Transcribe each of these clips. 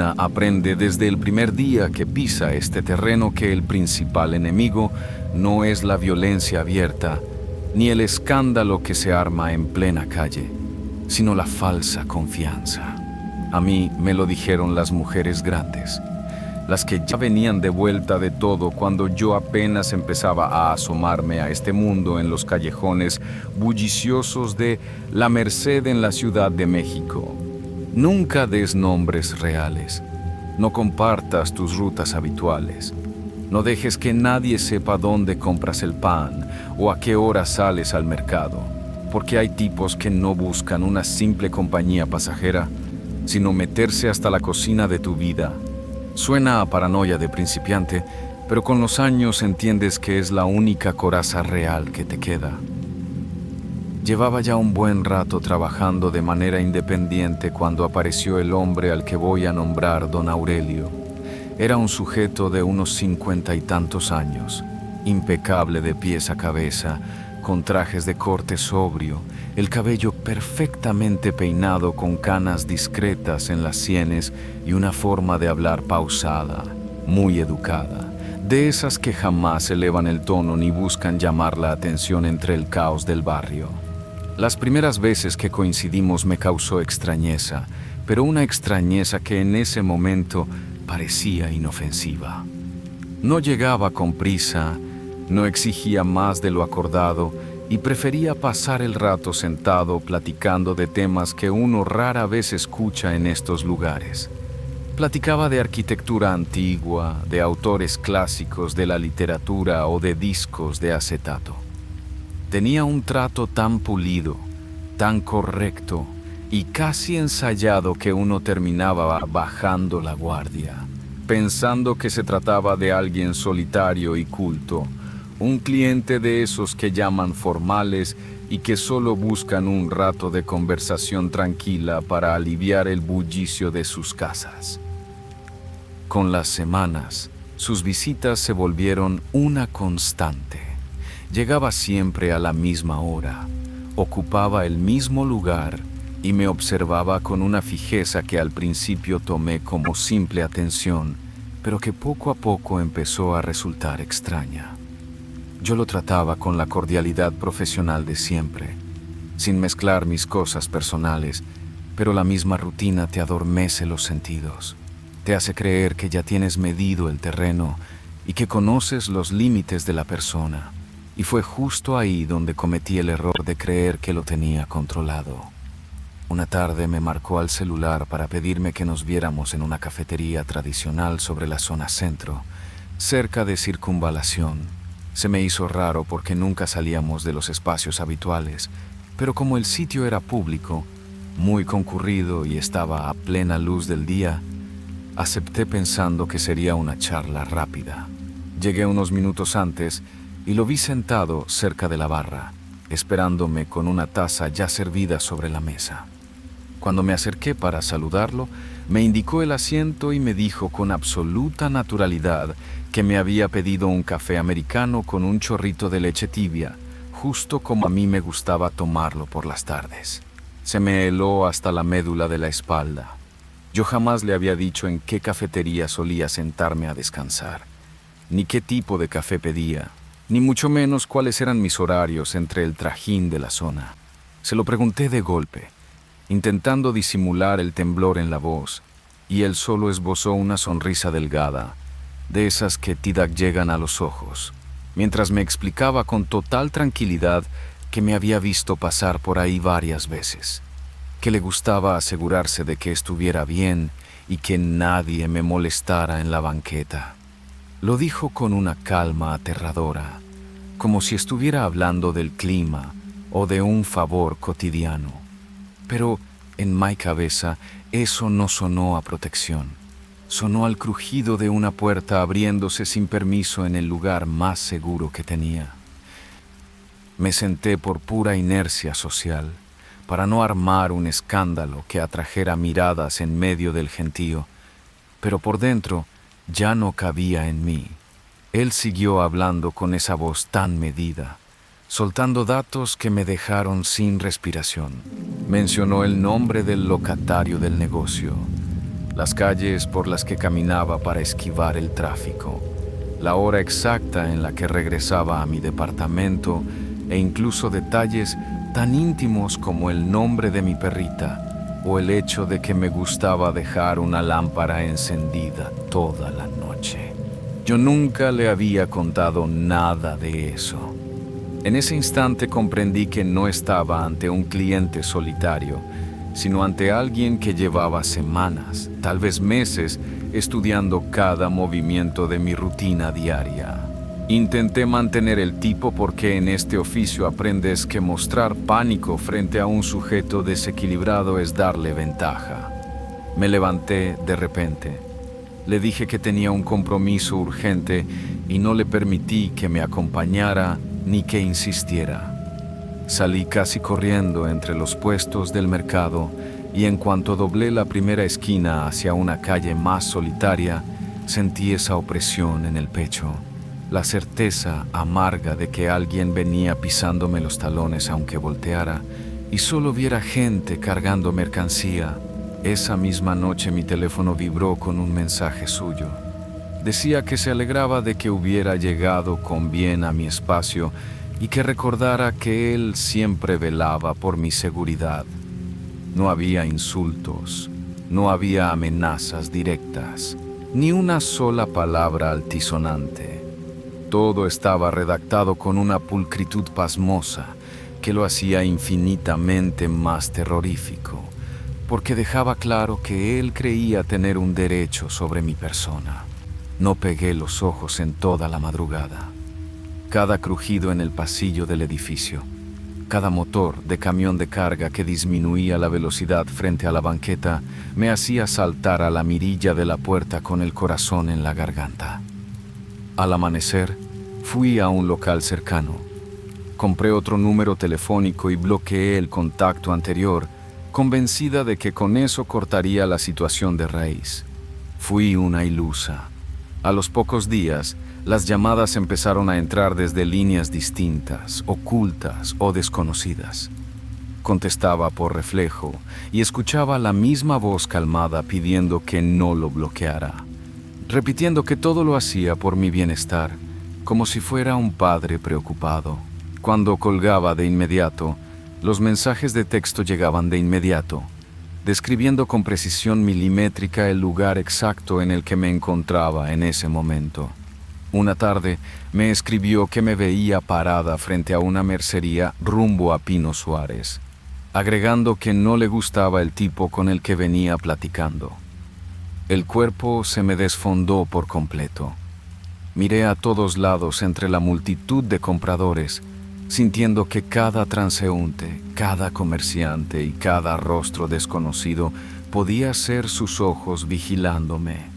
Luna aprende desde el primer día que pisa este terreno que el principal enemigo no es la violencia abierta, ni el escándalo que se arma en plena calle, sino la falsa confianza. A mí me lo dijeron las mujeres grandes, las que ya venían de vuelta de todo cuando yo apenas empezaba a asomarme a este mundo en los callejones bulliciosos de La Merced en la Ciudad de México. Nunca des nombres reales. No compartas tus rutas habituales. No dejes que nadie sepa dónde compras el pan o a qué hora sales al mercado, porque hay tipos que no buscan una simple compañía pasajera, sino meterse hasta la cocina de tu vida. Suena a paranoia de principiante, pero con los años entiendes que es la única coraza real que te queda. Llevaba ya un buen rato trabajando de manera independiente cuando apareció el hombre al que voy a nombrar don Aurelio. Era un sujeto de unos 50 y tantos años, impecable de pies a cabeza, con trajes de corte sobrio, el cabello perfectamente peinado con canas discretas en las sienes y una forma de hablar pausada, muy educada, de esas que jamás elevan el tono ni buscan llamar la atención entre el caos del barrio. Las primeras veces que coincidimos me causó extrañeza, pero una extrañeza que en ese momento parecía inofensiva. No llegaba con prisa, no exigía más de lo acordado y prefería pasar el rato sentado platicando de temas que uno rara vez escucha en estos lugares. Platicaba de arquitectura antigua, de autores clásicos de la literatura o de discos de acetato. Tenía un trato tan pulido, tan correcto y casi ensayado que uno terminaba bajando la guardia, pensando que se trataba de alguien solitario y culto, un cliente de esos que llaman formales y que solo buscan un rato de conversación tranquila para aliviar el bullicio de sus casas. Con las semanas, sus visitas se volvieron una constante. Llegaba siempre a la misma hora, ocupaba el mismo lugar y me observaba con una fijeza que al principio tomé como simple atención, pero que poco a poco empezó a resultar extraña. Yo lo trataba con la cordialidad profesional de siempre, sin mezclar mis cosas personales, pero la misma rutina te adormece los sentidos, te hace creer que ya tienes medido el terreno y que conoces los límites de la persona. Y fue justo ahí donde cometí el error de creer que lo tenía controlado. Una tarde me marcó al celular para pedirme que nos viéramos en una cafetería tradicional sobre la zona centro, cerca de Circunvalación. Se me hizo raro porque nunca salíamos de los espacios habituales, pero como el sitio era público, muy concurrido y estaba a plena luz del día, acepté pensando que sería una charla rápida. Llegué unos minutos antes y lo vi sentado cerca de la barra, esperándome con una taza ya servida sobre la mesa. Cuando me acerqué para saludarlo, me indicó el asiento y me dijo con absoluta naturalidad que me había pedido un café americano con un chorrito de leche tibia, justo como a mí me gustaba tomarlo por las tardes. Se me heló hasta la médula de la espalda. Yo jamás le había dicho en qué cafetería solía sentarme a descansar, ni qué tipo de café pedía, ni mucho menos cuáles eran mis horarios entre el trajín de la zona. Se lo pregunté de golpe, intentando disimular el temblor en la voz, y él solo esbozó una sonrisa delgada, de esas que llegan a los ojos, mientras me explicaba con total tranquilidad que me había visto pasar por ahí varias veces, que le gustaba asegurarse de que estuviera bien y que nadie me molestara en la banqueta. Lo dijo con una calma aterradora, como si estuviera hablando del clima o de un favor cotidiano. Pero en mi cabeza eso no sonó a protección. Sonó al crujido de una puerta abriéndose sin permiso en el lugar más seguro que tenía. Me senté por pura inercia social, para no armar un escándalo que atrajera miradas en medio del gentío, pero por dentro ya no cabía en mí. Él siguió hablando con esa voz tan medida, soltando datos que me dejaron sin respiración. Mencionó el nombre del locatario del negocio, las calles por las que caminaba para esquivar el tráfico, la hora exacta en la que regresaba a mi departamento e incluso detalles tan íntimos como el nombre de mi perrita o el hecho de que me gustaba dejar una lámpara encendida toda la noche. Yo nunca le había contado nada de eso. En ese instante comprendí que no estaba ante un cliente solitario, sino ante alguien que llevaba semanas, tal vez meses, estudiando cada movimiento de mi rutina diaria. Intenté mantener el tipo porque en este oficio aprendes que mostrar pánico frente a un sujeto desequilibrado es darle ventaja. Me levanté de repente. Le dije que tenía un compromiso urgente y no le permití que me acompañara ni que insistiera. Salí casi corriendo entre los puestos del mercado y en cuanto doblé la primera esquina hacia una calle más solitaria, sentí esa opresión en el pecho, la certeza amarga de que alguien venía pisándome los talones aunque volteara y solo viera gente cargando mercancía. Esa misma noche mi teléfono vibró con un mensaje suyo. Decía que se alegraba de que hubiera llegado con bien a mi espacio y que recordara que él siempre velaba por mi seguridad. No había insultos, no había amenazas directas, ni una sola palabra altisonante. Todo estaba redactado con una pulcritud pasmosa que lo hacía infinitamente más terrorífico, porque dejaba claro que él creía tener un derecho sobre mi persona. No pegué los ojos en toda la madrugada. Cada crujido en el pasillo del edificio, cada motor de camión de carga que disminuía la velocidad frente a la banqueta, me hacía saltar a la mirilla de la puerta con el corazón en la garganta. Al amanecer, fui a un local cercano. Compré otro número telefónico y bloqueé el contacto anterior, convencida de que con eso cortaría la situación de raíz. Fui una ilusa. A los pocos días, las llamadas empezaron a entrar desde líneas distintas, ocultas o desconocidas. Contestaba por reflejo y escuchaba la misma voz calmada pidiendo que no lo bloqueara, repitiendo que todo lo hacía por mi bienestar, como si fuera un padre preocupado. Cuando colgaba de inmediato, los mensajes de texto llegaban de inmediato, describiendo con precisión milimétrica el lugar exacto en el que me encontraba en ese momento. Una tarde me escribió que me veía parada frente a una mercería rumbo a Pino Suárez, agregando que no le gustaba el tipo con el que venía platicando. El cuerpo se me desfondó por completo. Miré a todos lados entre la multitud de compradores, sintiendo que cada transeúnte, cada comerciante y cada rostro desconocido podía ser sus ojos vigilándome.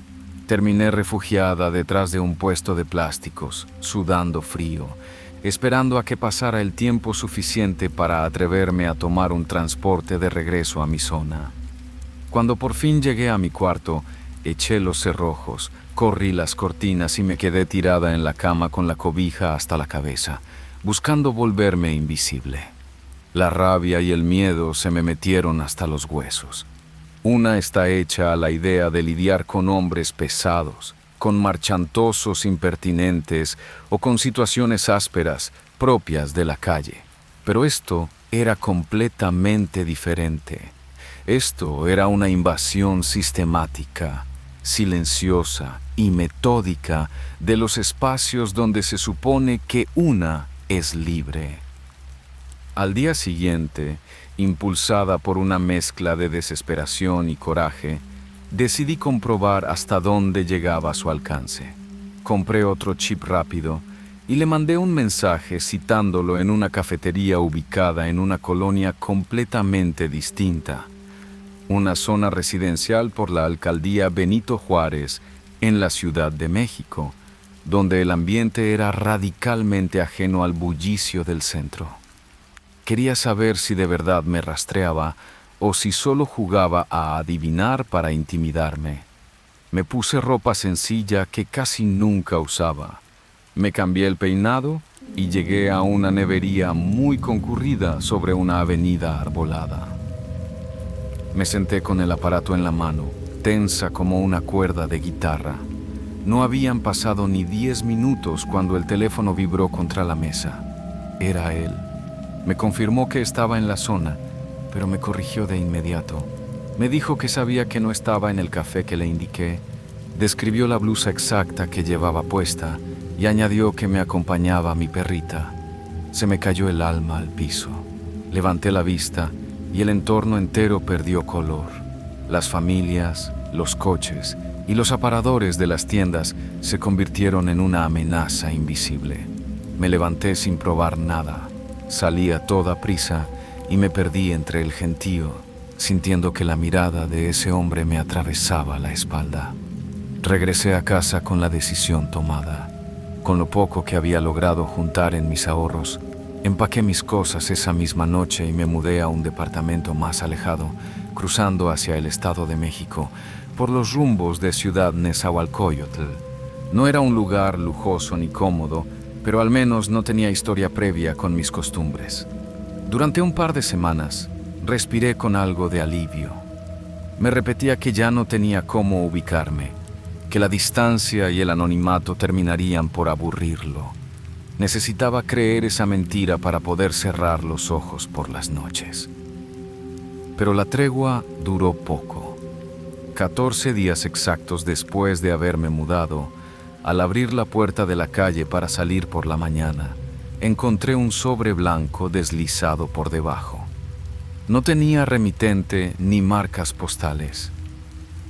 Terminé refugiada detrás de un puesto de plásticos, sudando frío, esperando a que pasara el tiempo suficiente para atreverme a tomar un transporte de regreso a mi zona. Cuando por fin llegué a mi cuarto, eché los cerrojos, corrí las cortinas y me quedé tirada en la cama con la cobija hasta la cabeza, buscando volverme invisible. La rabia y el miedo se me metieron hasta los huesos. Una está hecha a la idea de lidiar con hombres pesados, con marchantosos impertinentes o con situaciones ásperas propias de la calle. Pero esto era completamente diferente. Esto era una invasión sistemática, silenciosa y metódica de los espacios donde se supone que una es libre. Al día siguiente, impulsada por una mezcla de desesperación y coraje, decidí comprobar hasta dónde llegaba su alcance. Compré otro chip rápido y le mandé un mensaje citándolo en una cafetería ubicada en una colonia completamente distinta, una zona residencial por la alcaldía Benito Juárez en la Ciudad de México, donde el ambiente era radicalmente ajeno al bullicio del centro. Quería saber si de verdad me rastreaba o si solo jugaba a adivinar para intimidarme. Me puse ropa sencilla que casi nunca usaba. Me cambié el peinado y llegué a una nevería muy concurrida sobre una avenida arbolada. Me senté con el aparato en la mano, tensa como una cuerda de guitarra. No habían pasado ni 10 minutos cuando el teléfono vibró contra la mesa. Era él. Me confirmó que estaba en la zona, pero me corrigió de inmediato. Me dijo que sabía que no estaba en el café que le indiqué. Describió la blusa exacta que llevaba puesta y añadió que me acompañaba mi perrita. Se me cayó el alma al piso. Levanté la vista y el entorno entero perdió color. Las familias, los coches y los aparadores de las tiendas se convirtieron en una amenaza invisible. Me levanté sin probar nada. Salí a toda prisa y me perdí entre el gentío, sintiendo que la mirada de ese hombre me atravesaba la espalda. Regresé a casa con la decisión tomada. Con lo poco que había logrado juntar en mis ahorros, empaqué mis cosas esa misma noche y me mudé a un departamento más alejado, cruzando hacia el Estado de México, por los rumbos de Ciudad Nezahualcóyotl. No era un lugar lujoso ni cómodo, pero al menos no tenía historia previa con mis costumbres. Durante un par de semanas, respiré con algo de alivio. Me repetía que ya no tenía cómo ubicarme, que la distancia y el anonimato terminarían por aburrirlo. Necesitaba creer esa mentira para poder cerrar los ojos por las noches. Pero la tregua duró poco. 14 días exactos después de haberme mudado, al abrir la puerta de la calle para salir por la mañana, encontré un sobre blanco deslizado por debajo. No tenía remitente ni marcas postales.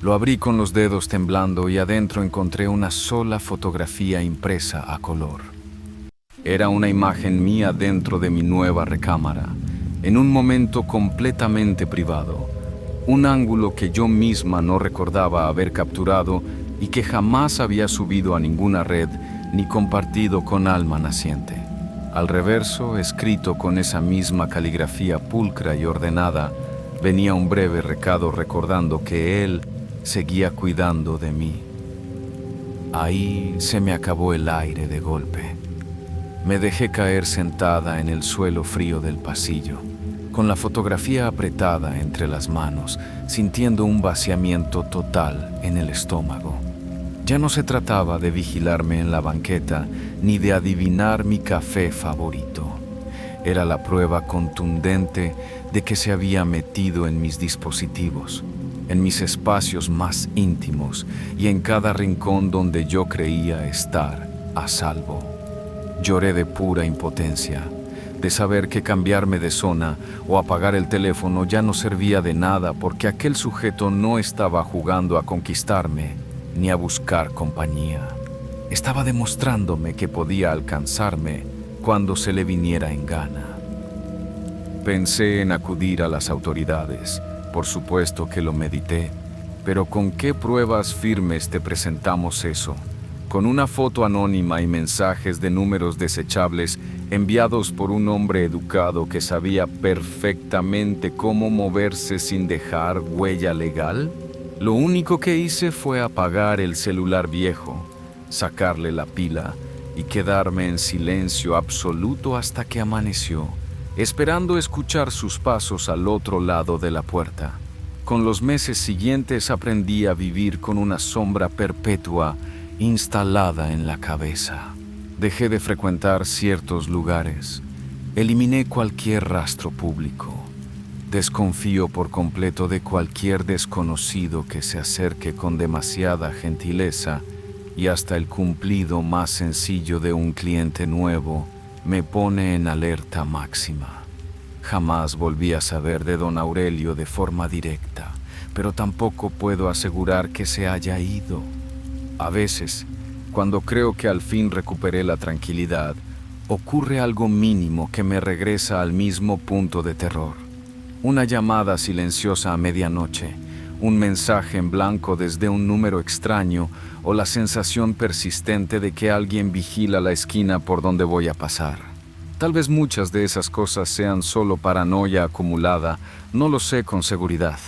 Lo abrí con los dedos temblando y adentro encontré una sola fotografía impresa a color. Era una imagen mía dentro de mi nueva recámara, en un momento completamente privado, un ángulo que yo misma no recordaba haber capturado y que jamás había subido a ninguna red ni compartido con alma naciente. Al reverso, escrito con esa misma caligrafía pulcra y ordenada, venía un breve recado recordando que él seguía cuidando de mí. Ahí se me acabó el aire de golpe. Me dejé caer sentada en el suelo frío del pasillo, con la fotografía apretada entre las manos, sintiendo un vaciamiento total en el estómago. Ya no se trataba de vigilarme en la banqueta ni de adivinar mi café favorito. Era la prueba contundente de que se había metido en mis dispositivos, en mis espacios más íntimos y en cada rincón donde yo creía estar a salvo. Lloré de pura impotencia, de saber que cambiarme de zona o apagar el teléfono ya no servía de nada porque aquel sujeto no estaba jugando a conquistarme ni a buscar compañía. Estaba demostrándome que podía alcanzarme cuando se le viniera en gana. Pensé en acudir a las autoridades. Por supuesto que lo medité, pero ¿con qué pruebas firmes te presentamos eso? Con una foto anónima y mensajes de números desechables enviados por un hombre educado que sabía perfectamente cómo moverse sin dejar huella legal. Lo único que hice fue apagar el celular viejo, sacarle la pila y quedarme en silencio absoluto hasta que amaneció, esperando escuchar sus pasos al otro lado de la puerta. Con los meses siguientes aprendí a vivir con una sombra perpetua instalada en la cabeza. Dejé de frecuentar ciertos lugares. Eliminé cualquier rastro público. Desconfío por completo de cualquier desconocido que se acerque con demasiada gentileza y hasta el cumplido más sencillo de un cliente nuevo me pone en alerta máxima. Jamás volví a saber de don Aurelio de forma directa, pero tampoco puedo asegurar que se haya ido. A veces, cuando creo que al fin recuperé la tranquilidad, ocurre algo mínimo que me regresa al mismo punto de terror. Una llamada silenciosa a medianoche, un mensaje en blanco desde un número extraño o la sensación persistente de que alguien vigila la esquina por donde voy a pasar. Tal vez muchas de esas cosas sean solo paranoia acumulada, no lo sé con seguridad.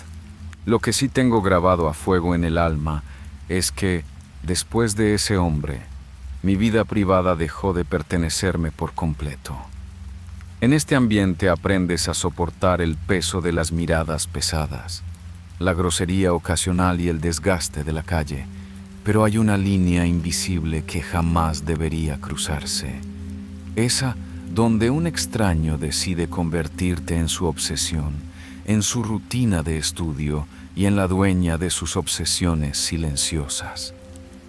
Lo que sí tengo grabado a fuego en el alma es que, después de ese hombre, mi vida privada dejó de pertenecerme por completo. En este ambiente aprendes a soportar el peso de las miradas pesadas. la grosería ocasional y el desgaste de la calle, pero hay una línea invisible que jamás debería cruzarse. Esa donde un extraño decide convertirte en su obsesión, en su rutina de estudio y en la dueña de sus obsesiones silenciosas.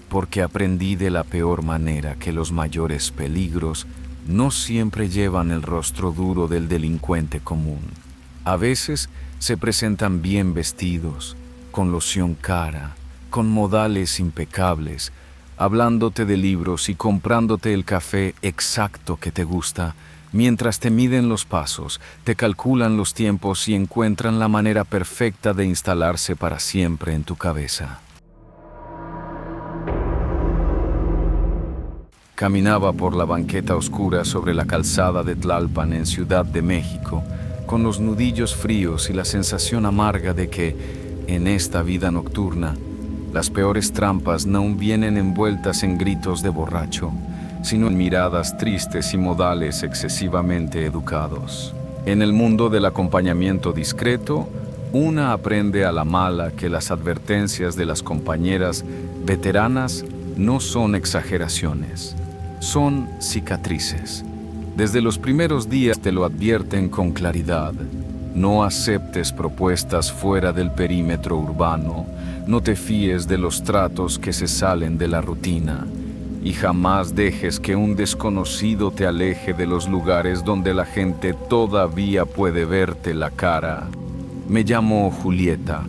Porque aprendí de la peor manera que los mayores peligros no siempre llevan el rostro duro del delincuente común. A veces se presentan bien vestidos, con loción cara, con modales impecables, hablándote de libros y comprándote el café exacto que te gusta, mientras te miden los pasos, te calculan los tiempos y encuentran la manera perfecta de instalarse para siempre en tu cabeza. Caminaba por la banqueta oscura sobre la calzada de Tlalpan en Ciudad de México, con los nudillos fríos y la sensación amarga de que, en esta vida nocturna, las peores trampas no vienen envueltas en gritos de borracho, sino en miradas tristes y modales excesivamente educados. En el mundo del acompañamiento discreto, una aprende a la mala que las advertencias de las compañeras veteranas no son exageraciones, son cicatrices. Desde los primeros días te lo advierten con claridad. No aceptes propuestas fuera del perímetro urbano, no te fíes de los tratos que se salen de la rutina y jamás dejes que un desconocido te aleje de los lugares donde la gente todavía puede verte la cara. Me llamo Julieta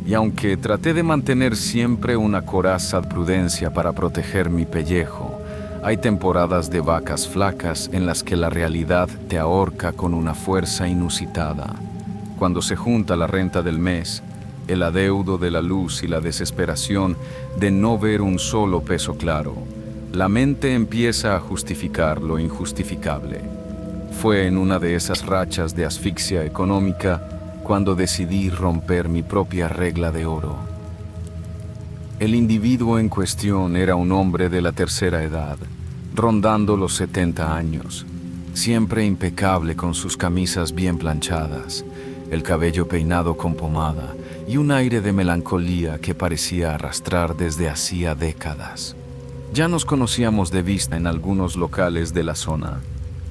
y aunque traté de mantener siempre una coraza de prudencia para proteger mi pellejo, hay temporadas de vacas flacas en las que la realidad te ahorca con una fuerza inusitada. Cuando se junta la renta del mes, el adeudo de la luz y la desesperación de no ver un solo peso claro, la mente empieza a justificar lo injustificable. Fue en una de esas rachas de asfixia económica cuando decidí romper mi propia regla de oro. El individuo en cuestión era un hombre de la tercera edad, rondando los 70 años, siempre impecable con sus camisas bien planchadas, el cabello peinado con pomada y un aire de melancolía que parecía arrastrar desde hacía décadas. Ya nos conocíamos de vista en algunos locales de la zona.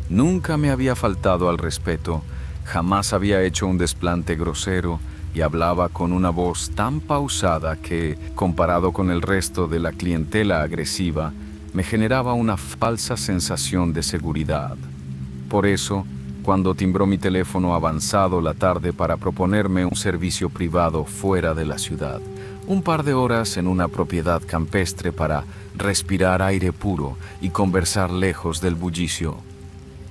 Nunca me había faltado al respeto, jamás había hecho un desplante grosero y hablaba con una voz tan pausada que, comparado con el resto de la clientela agresiva, me generaba una falsa sensación de seguridad. Por eso, cuando timbró mi teléfono avanzado la tarde para proponerme un servicio privado fuera de la ciudad, un par de horas en una propiedad campestre para respirar aire puro y conversar lejos del bullicio,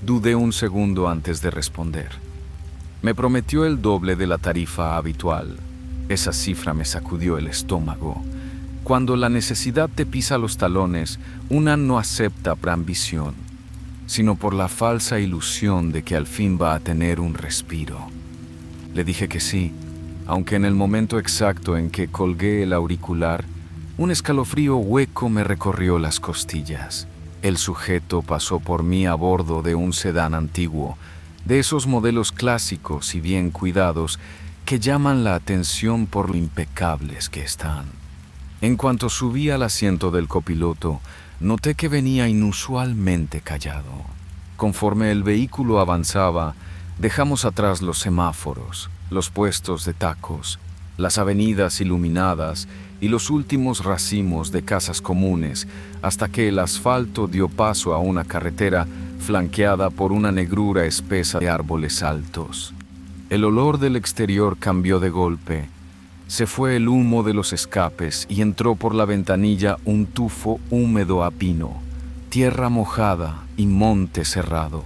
dudé un segundo antes de responder. Me prometió el doble de la tarifa habitual. Esa cifra me sacudió el estómago. Cuando la necesidad te pisa los talones, una no acepta por ambición, sino por la falsa ilusión de que al fin va a tener un respiro. Le dije que sí, aunque en el momento exacto en que colgué el auricular, un escalofrío hueco me recorrió las costillas. El sujeto pasó por mí a bordo de un sedán antiguo, de esos modelos clásicos y bien cuidados que llaman la atención por lo impecables que están. En cuanto subí al asiento del copiloto, noté que venía inusualmente callado. Conforme el vehículo avanzaba, dejamos atrás los semáforos, los puestos de tacos, las avenidas iluminadas y los últimos racimos de casas comunes, hasta que el asfalto dio paso a una carretera flanqueada por una negrura espesa de árboles altos. El olor del exterior cambió de golpe. Se fue el humo de los escapes y entró por la ventanilla un tufo húmedo a pino, tierra mojada y monte cerrado.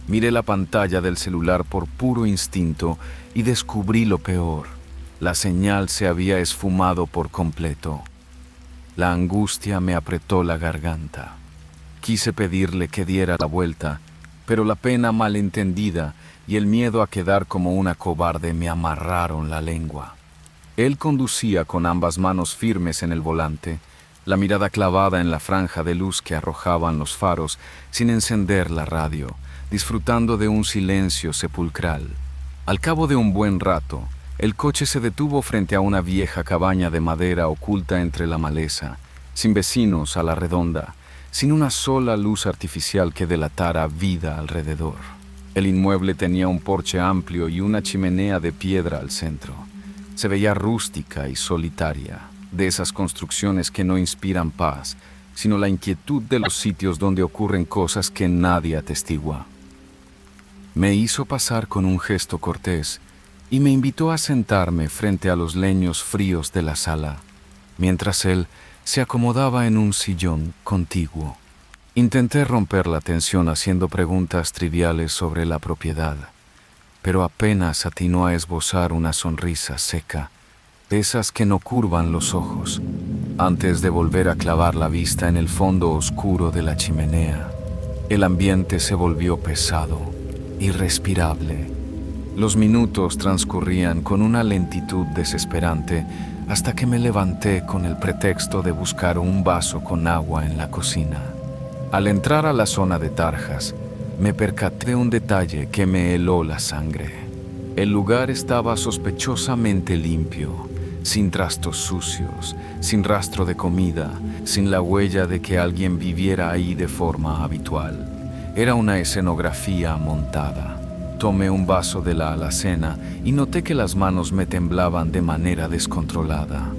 Miré la pantalla del celular por puro instinto y descubrí lo peor. La señal se había esfumado por completo. La angustia me apretó la garganta. Quise pedirle que diera la vuelta, pero la pena malentendida y el miedo a quedar como una cobarde me amarraron la lengua. Él conducía con ambas manos firmes en el volante, la mirada clavada en la franja de luz que arrojaban los faros sin encender la radio, disfrutando de un silencio sepulcral. Al cabo de un buen rato, El coche se detuvo frente a una vieja cabaña de madera oculta entre la maleza, sin vecinos a la redonda, sin una sola luz artificial que delatara vida alrededor. El inmueble tenía un porche amplio y una chimenea de piedra al centro. Se veía rústica y solitaria, de esas construcciones que no inspiran paz, sino la inquietud de los sitios donde ocurren cosas que nadie atestigua. Me hizo pasar con un gesto cortés y me invitó a sentarme frente a los leños fríos de la sala, mientras él se acomodaba en un sillón contiguo. Intenté romper la tensión haciendo preguntas triviales sobre la propiedad, pero apenas atinó a esbozar una sonrisa seca, de esas que no curvan los ojos, antes de volver a clavar la vista en el fondo oscuro de la chimenea. El ambiente se volvió pesado, irrespirable. Los minutos transcurrían con una lentitud desesperante hasta que me levanté con el pretexto de buscar un vaso con agua en la cocina. Al entrar a la zona de tarjas, me percaté de un detalle que me heló la sangre. El lugar estaba sospechosamente limpio, sin trastos sucios, sin rastro de comida, sin la huella de que alguien viviera ahí de forma habitual. Era una escenografía montada. Tomé un vaso de la alacena y noté que las manos me temblaban de manera descontrolada.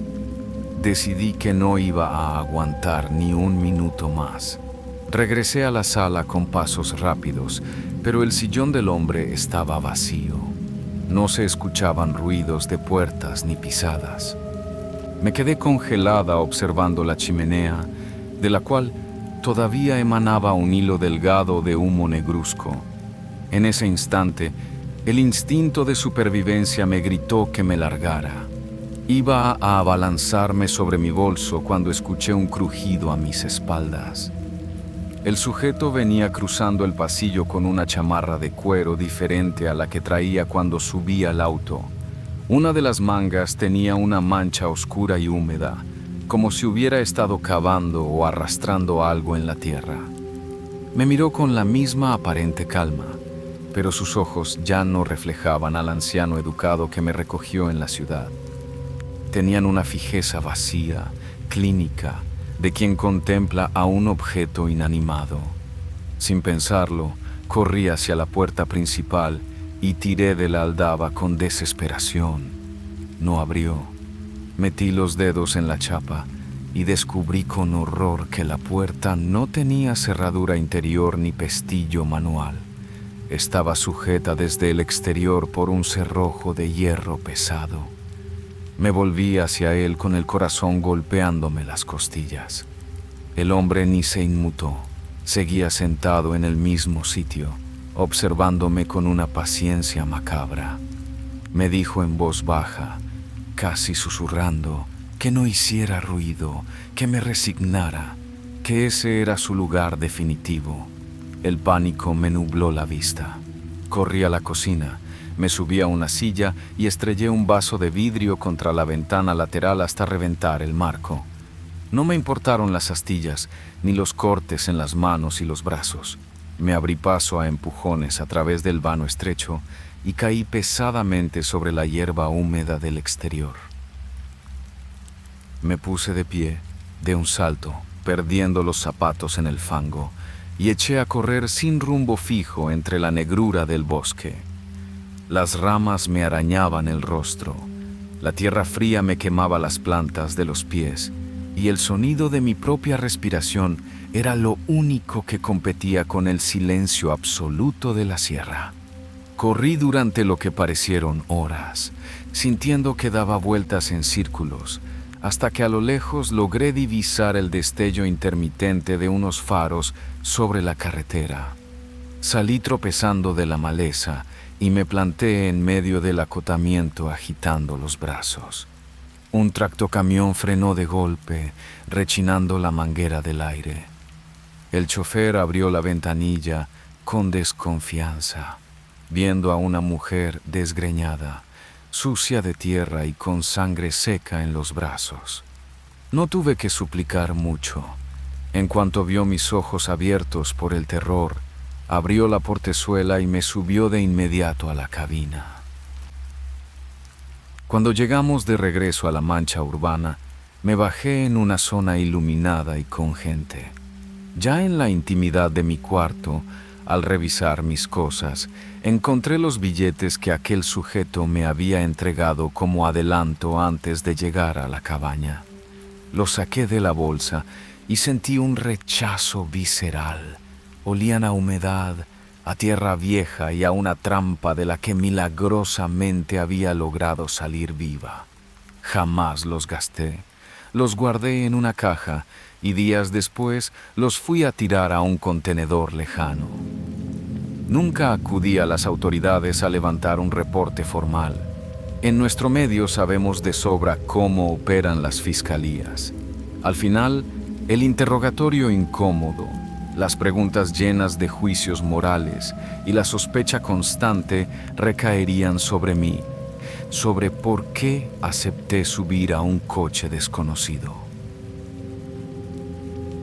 Decidí que no iba a aguantar ni un minuto más. Regresé a la sala con pasos rápidos, pero el sillón del hombre estaba vacío. No se escuchaban ruidos de puertas ni pisadas. Me quedé congelada observando la chimenea, de la cual todavía emanaba un hilo delgado de humo negruzco. En ese instante, el instinto de supervivencia me gritó que me largara. Iba a abalanzarme sobre mi bolso cuando escuché un crujido a mis espaldas. El sujeto venía cruzando el pasillo con una chamarra de cuero diferente a la que traía cuando subí al auto. Una de las mangas tenía una mancha oscura y húmeda, como si hubiera estado cavando o arrastrando algo en la tierra. Me miró con la misma aparente calma, pero sus ojos ya no reflejaban al anciano educado que me recogió en la ciudad. Tenían una fijeza vacía, clínica, de quien contempla a un objeto inanimado. Sin pensarlo, corrí hacia la puerta principal y tiré de la aldaba con desesperación. No abrió. Metí los dedos en la chapa y descubrí con horror que la puerta no tenía cerradura interior ni pestillo manual. Estaba sujeta desde el exterior por un cerrojo de hierro pesado. Me volví hacia él con el corazón golpeándome las costillas. El hombre ni se inmutó. Seguía sentado en el mismo sitio, observándome con una paciencia macabra. Me dijo en voz baja, casi susurrando, que no hiciera ruido, que me resignara, que ese era su lugar definitivo. El pánico me nubló la vista. Corrí a la cocina, me subí a una silla y estrellé un vaso de vidrio contra la ventana lateral hasta reventar el marco. No me importaron las astillas, ni los cortes en las manos y los brazos. Me abrí paso a empujones a través del vano estrecho y caí pesadamente sobre la hierba húmeda del exterior. Me puse de pie, de un salto, perdiendo los zapatos en el fango, y eché a correr sin rumbo fijo entre la negrura del bosque. Las ramas me arañaban el rostro, la tierra fría me quemaba las plantas de los pies, y el sonido de mi propia respiración era lo único que competía con el silencio absoluto de la sierra. Corrí durante lo que parecieron horas, sintiendo que daba vueltas en círculos, hasta que a lo lejos logré divisar el destello intermitente de unos faros sobre la carretera. Salí tropezando de la maleza y me planté en medio del acotamiento agitando los brazos. Un tractocamión frenó de golpe, rechinando la manguera del aire. El chofer abrió la ventanilla con desconfianza, viendo a una mujer desgreñada, sucia de tierra y con sangre seca en los brazos. No tuve que suplicar mucho. En cuanto vio mis ojos abiertos por el terror, abrió la portezuela y me subió de inmediato a la cabina. Cuando llegamos de regreso a la mancha urbana, me bajé en una zona iluminada y con gente. Ya en la intimidad de mi cuarto, al revisar mis cosas, encontré los billetes que aquel sujeto me había entregado como adelanto antes de llegar a la cabaña. Los saqué de la bolsa y sentí un rechazo visceral. Olían a humedad, a tierra vieja y a una trampa de la que milagrosamente había logrado salir viva. Jamás los gasté. Los guardé en una caja y días después los fui a tirar a un contenedor lejano. Nunca acudí a las autoridades a levantar un reporte formal. En nuestro medio sabemos de sobra cómo operan las fiscalías. Al final, el interrogatorio incómodo, las preguntas llenas de juicios morales y la sospecha constante recaerían sobre mí, sobre por qué acepté subir a un coche desconocido.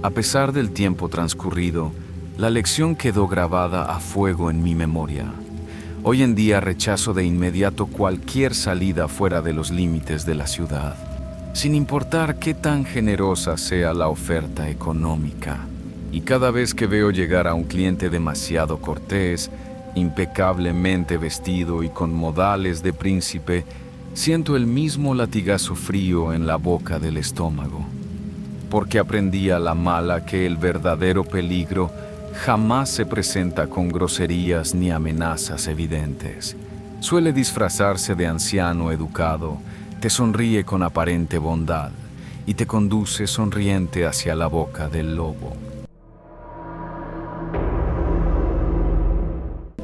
A pesar del tiempo transcurrido, la lección quedó grabada a fuego en mi memoria. Hoy en día rechazo de inmediato cualquier salida fuera de los límites de la ciudad, sin importar qué tan generosa sea la oferta económica. Y cada vez que veo llegar a un cliente demasiado cortés, impecablemente vestido y con modales de príncipe, siento el mismo latigazo frío en la boca del estómago. Porque aprendí a la mala que el verdadero peligro jamás se presenta con groserías ni amenazas evidentes. Suele disfrazarse de anciano educado, te sonríe con aparente bondad y te conduce sonriente hacia la boca del lobo.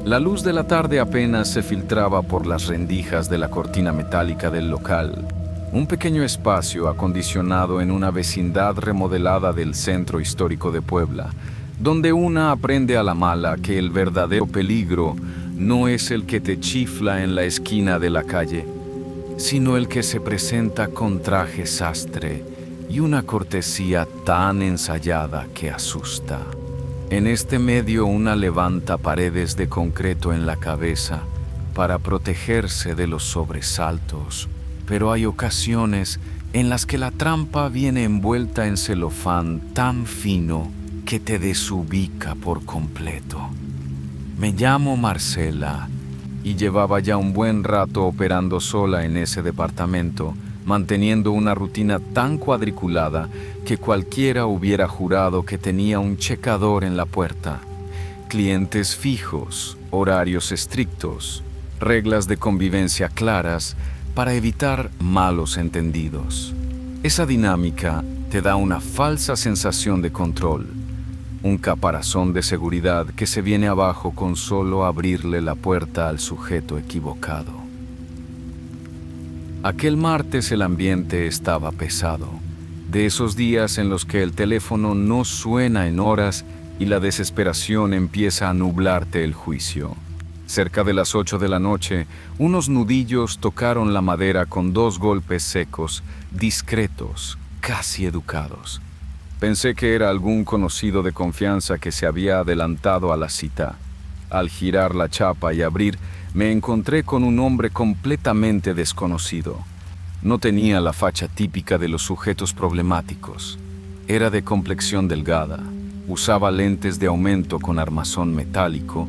La luz de la tarde apenas se filtraba por las rendijas de la cortina metálica del local, un pequeño espacio acondicionado en una vecindad remodelada del centro histórico de Puebla, donde una aprende a la mala que el verdadero peligro no es el que te chifla en la esquina de la calle, sino el que se presenta con traje sastre y una cortesía tan ensayada que asusta. En este medio una levanta paredes de concreto en la cabeza para protegerse de los sobresaltos, pero hay ocasiones en las que la trampa viene envuelta en celofán tan fino que te desubica por completo. Me llamo Marcela y llevaba ya un buen rato operando sola en ese departamento, manteniendo una rutina tan cuadriculada que cualquiera hubiera jurado que tenía un checador en la puerta. Clientes fijos, horarios estrictos, reglas de convivencia claras para evitar malos entendidos. Esa dinámica te da una falsa sensación de control, un caparazón de seguridad que se viene abajo con solo abrirle la puerta al sujeto equivocado. Aquel martes el ambiente estaba pesado, de esos días en los que el teléfono no suena en horas y la desesperación empieza a nublarte el juicio. Cerca de las 8 de la noche, unos nudillos tocaron la madera con 2 golpes secos, discretos, casi educados. Pensé que era algún conocido de confianza que se había adelantado a la cita. Al girar la chapa y abrir, me encontré con un hombre completamente desconocido. No tenía la facha típica de los sujetos problemáticos. Era de complexión delgada, usaba lentes de aumento con armazón metálico,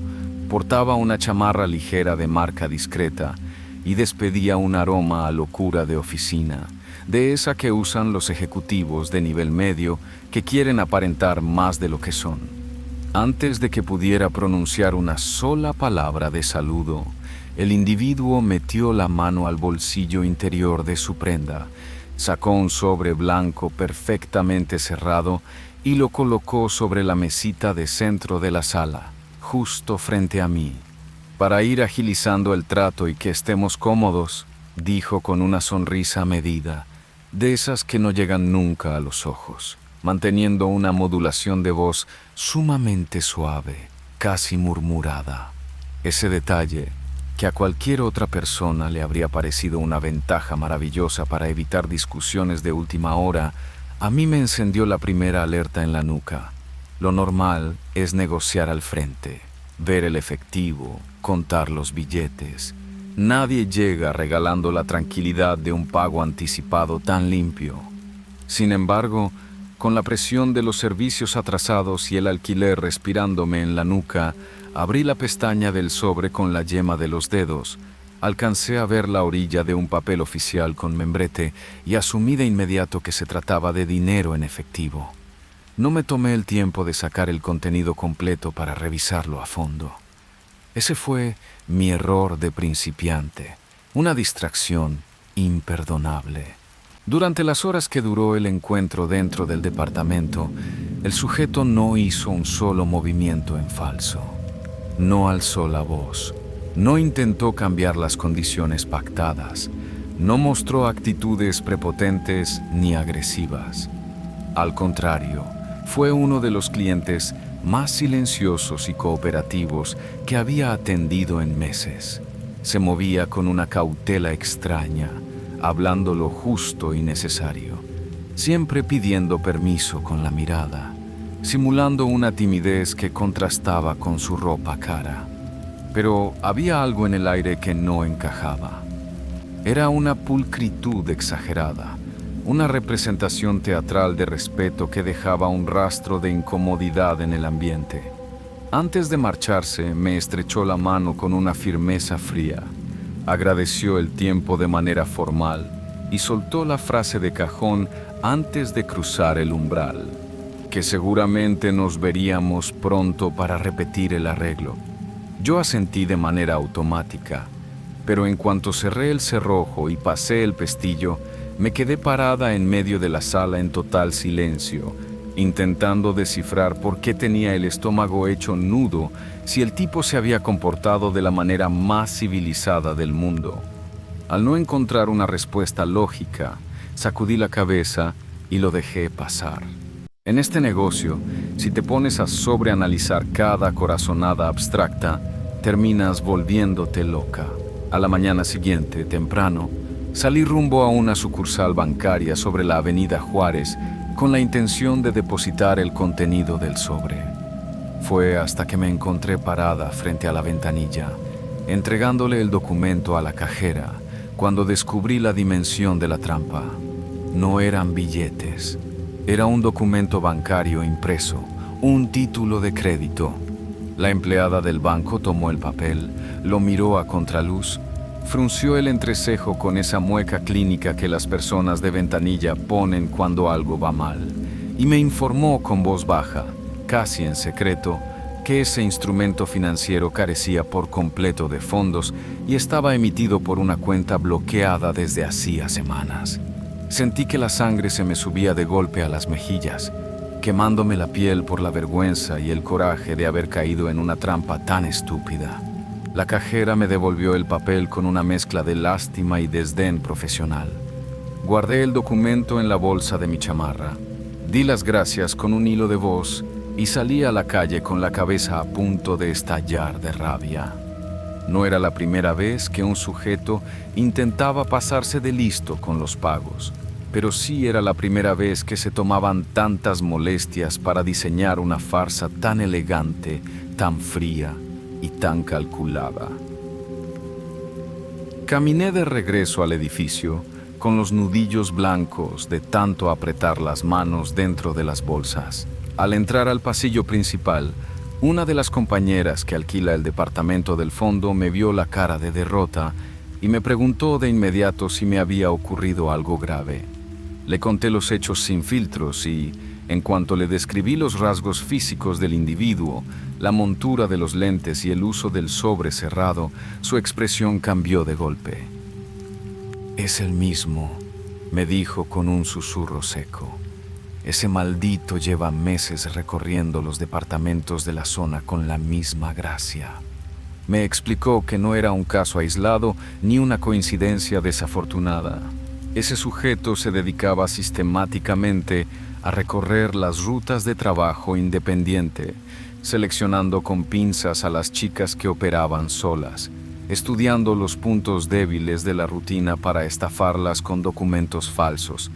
portaba una chamarra ligera de marca discreta y despedía un aroma a locura de oficina, de esa que usan los ejecutivos de nivel medio que quieren aparentar más de lo que son. Antes de que pudiera pronunciar una sola palabra de saludo, el individuo metió la mano al bolsillo interior de su prenda, sacó un sobre blanco perfectamente cerrado y lo colocó sobre la mesita de centro de la sala, justo frente a mí. Para ir agilizando el trato y que estemos cómodos, dijo con una sonrisa medida, de esas que no llegan nunca a los ojos, manteniendo una modulación de voz sumamente suave, casi murmurada. Ese detalle, que a cualquier otra persona le habría parecido una ventaja maravillosa para evitar discusiones de última hora, a mí me encendió la primera alerta en la nuca. Lo normal es negociar al frente, ver el efectivo, contar los billetes. Nadie llega regalando la tranquilidad de un pago anticipado tan limpio. Sin embargo, con la presión de los servicios atrasados y el alquiler respirándome en la nuca, abrí la pestaña del sobre con la yema de los dedos, alcancé a ver la orilla de un papel oficial con membrete y asumí de inmediato que se trataba de dinero en efectivo. No me tomé el tiempo de sacar el contenido completo para revisarlo a fondo. Ese fue mi error de principiante, una distracción imperdonable. Durante las horas que duró el encuentro dentro del departamento, el sujeto no hizo un solo movimiento en falso. No alzó la voz, no intentó cambiar las condiciones pactadas, no mostró actitudes prepotentes ni agresivas. Al contrario, fue uno de los clientes más silenciosos y cooperativos que había atendido en meses. Se movía con una cautela extraña, hablando lo justo y necesario, siempre pidiendo permiso con la mirada, simulando una timidez que contrastaba con su ropa cara. Pero había algo en el aire que no encajaba. Era una pulcritud exagerada, una representación teatral de respeto que dejaba un rastro de incomodidad en el ambiente. Antes de marcharse, me estrechó la mano con una firmeza fría, agradeció el tiempo de manera formal y soltó la frase de cajón antes de cruzar el umbral, que seguramente nos veríamos pronto para repetir el arreglo. Yo asentí de manera automática, pero en cuanto cerré el cerrojo y pasé el pestillo, me quedé parada en medio de la sala en total silencio, intentando descifrar por qué tenía el estómago hecho nudo si el tipo se había comportado de la manera más civilizada del mundo. Al no encontrar una respuesta lógica, sacudí la cabeza y lo dejé pasar. En este negocio, si te pones a sobreanalizar cada corazonada abstracta, terminas volviéndote loca. A la mañana siguiente, temprano, salí rumbo a una sucursal bancaria sobre la avenida Juárez con la intención de depositar el contenido del sobre. Fue hasta que me encontré parada frente a la ventanilla, entregándole el documento a la cajera, cuando descubrí la dimensión de la trampa. No eran billetes, era un documento bancario impreso, un título de crédito. La empleada del banco tomó el papel, lo miró a contraluz, frunció el entrecejo con esa mueca clínica que las personas de ventanilla ponen cuando algo va mal, y me informó con voz baja, casi en secreto, que ese instrumento financiero carecía por completo de fondos y estaba emitido por una cuenta bloqueada desde hacía semanas. Sentí que la sangre se me subía de golpe a las mejillas, quemándome la piel por la vergüenza y el coraje de haber caído en una trampa tan estúpida. La cajera me devolvió el papel con una mezcla de lástima y desdén profesional. Guardé el documento en la bolsa de mi chamarra, di las gracias con un hilo de voz y salí a la calle con la cabeza a punto de estallar de rabia. No era la primera vez que un sujeto intentaba pasarse de listo con los pagos, pero sí era la primera vez que se tomaban tantas molestias para diseñar una farsa tan elegante, tan fría y tan calculada. Caminé de regreso al edificio con los nudillos blancos de tanto apretar las manos dentro de las bolsas. Al entrar al pasillo principal, una de las compañeras que alquila el departamento del fondo me vio la cara de derrota y me preguntó de inmediato si me había ocurrido algo grave. Le conté los hechos sin filtros y, en cuanto le describí los rasgos físicos del individuo, la montura de los lentes y el uso del sobre cerrado, su expresión cambió de golpe. «Es el mismo», me dijo con un susurro seco. «Ese maldito lleva meses recorriendo los departamentos de la zona con la misma gracia». Me explicó que no era un caso aislado ni una coincidencia desafortunada. Ese sujeto se dedicaba sistemáticamente a recorrer las rutas de trabajo independiente, seleccionando con pinzas a las chicas que operaban solas, estudiando los puntos débiles de la rutina para estafarlas con documentos falsos,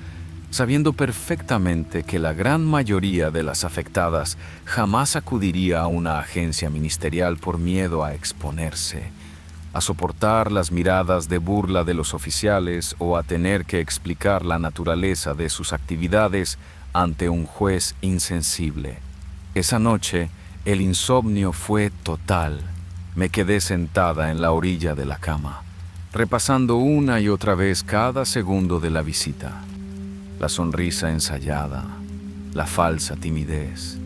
sabiendo perfectamente que la gran mayoría de las afectadas jamás acudiría a una agencia ministerial por miedo a exponerse. a soportar las miradas de burla de los oficiales o a tener que explicar la naturaleza de sus actividades ante un juez insensible. Esa noche, el insomnio fue total. Me quedé sentada en la orilla de la cama, repasando una y otra vez cada segundo de la visita. La sonrisa ensayada, la falsa timidez,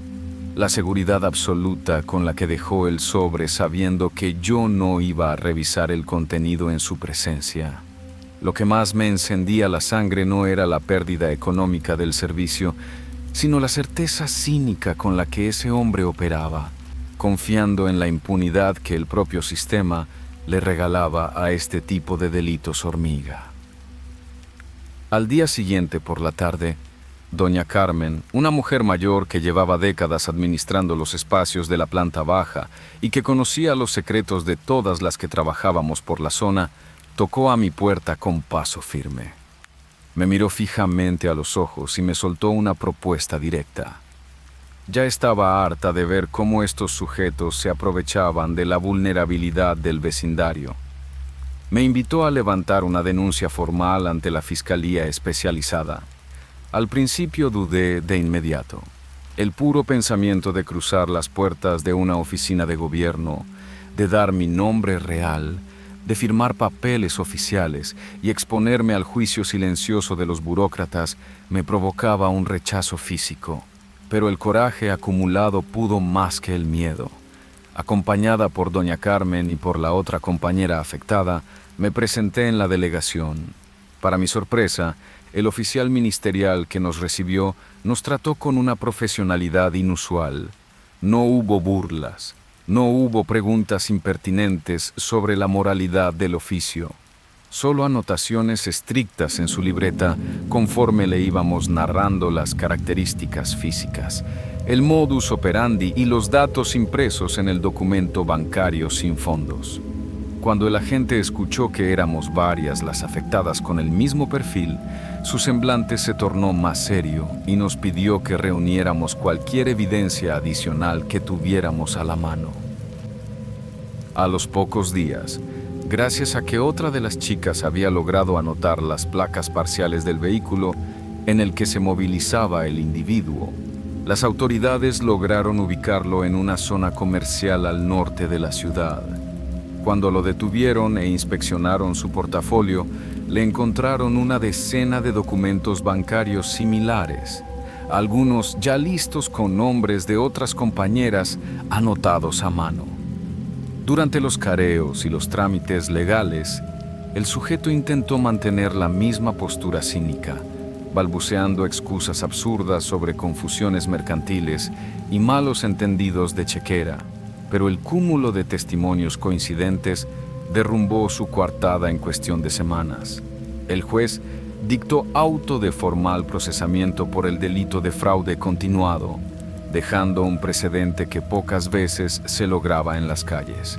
la seguridad absoluta con la que dejó el sobre sabiendo que yo no iba a revisar el contenido en su presencia. Lo que más me encendía la sangre no era la pérdida económica del servicio, sino la certeza cínica con la que ese hombre operaba, confiando en la impunidad que el propio sistema le regalaba a este tipo de delitos hormiga. Al día siguiente por la tarde, doña Carmen, una mujer mayor que llevaba décadas administrando los espacios de la planta baja y que conocía los secretos de todas las que trabajábamos por la zona, tocó a mi puerta con paso firme. Me miró fijamente a los ojos y me soltó una propuesta directa. Ya estaba harta de ver cómo estos sujetos se aprovechaban de la vulnerabilidad del vecindario. Me invitó a levantar una denuncia formal ante la Fiscalía Especializada. Al principio dudé de inmediato. El puro pensamiento de cruzar las puertas de una oficina de gobierno, de dar mi nombre real, de firmar papeles oficiales y exponerme al juicio silencioso de los burócratas me provocaba un rechazo físico. Pero el coraje acumulado pudo más que el miedo. Acompañada por doña Carmen y por la otra compañera afectada, me presenté en la delegación. Para mi sorpresa, el oficial ministerial que nos recibió nos trató con una profesionalidad inusual. No hubo burlas, no hubo preguntas impertinentes sobre la moralidad del oficio. Solo anotaciones estrictas en su libreta conforme le íbamos narrando las características físicas, el modus operandi y los datos impresos en el documento bancario sin fondos. Cuando el agente escuchó que éramos varias las afectadas con el mismo perfil, su semblante se tornó más serio y nos pidió que reuniéramos cualquier evidencia adicional que tuviéramos a la mano. A los pocos días, gracias a que otra de las chicas había logrado anotar las placas parciales del vehículo en el que se movilizaba el individuo, las autoridades lograron ubicarlo en una zona comercial al norte de la ciudad. Cuando lo detuvieron e inspeccionaron su portafolio, le encontraron una decena de documentos bancarios similares, algunos ya listos con nombres de otras compañeras anotados a mano. Durante los careos y los trámites legales, el sujeto intentó mantener la misma postura cínica, balbuceando excusas absurdas sobre confusiones mercantiles y malos entendidos de chequera, pero el cúmulo de testimonios coincidentes derrumbó su coartada en cuestión de semanas. El juez dictó auto de formal procesamiento por el delito de fraude continuado, dejando un precedente que pocas veces se lograba en las calles.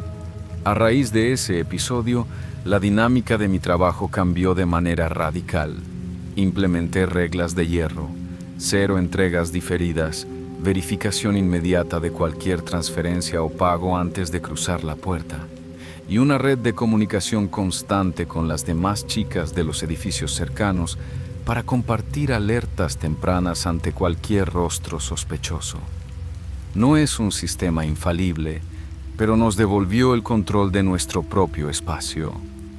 A raíz de ese episodio, la dinámica de mi trabajo cambió de manera radical. Implementé reglas de hierro, 0 entregas diferidas, verificación inmediata de cualquier transferencia o pago antes de cruzar la puerta, y una red de comunicación constante con las demás chicas de los edificios cercanos para compartir alertas tempranas ante cualquier rostro sospechoso. No es un sistema infalible, pero nos devolvió el control de nuestro propio espacio.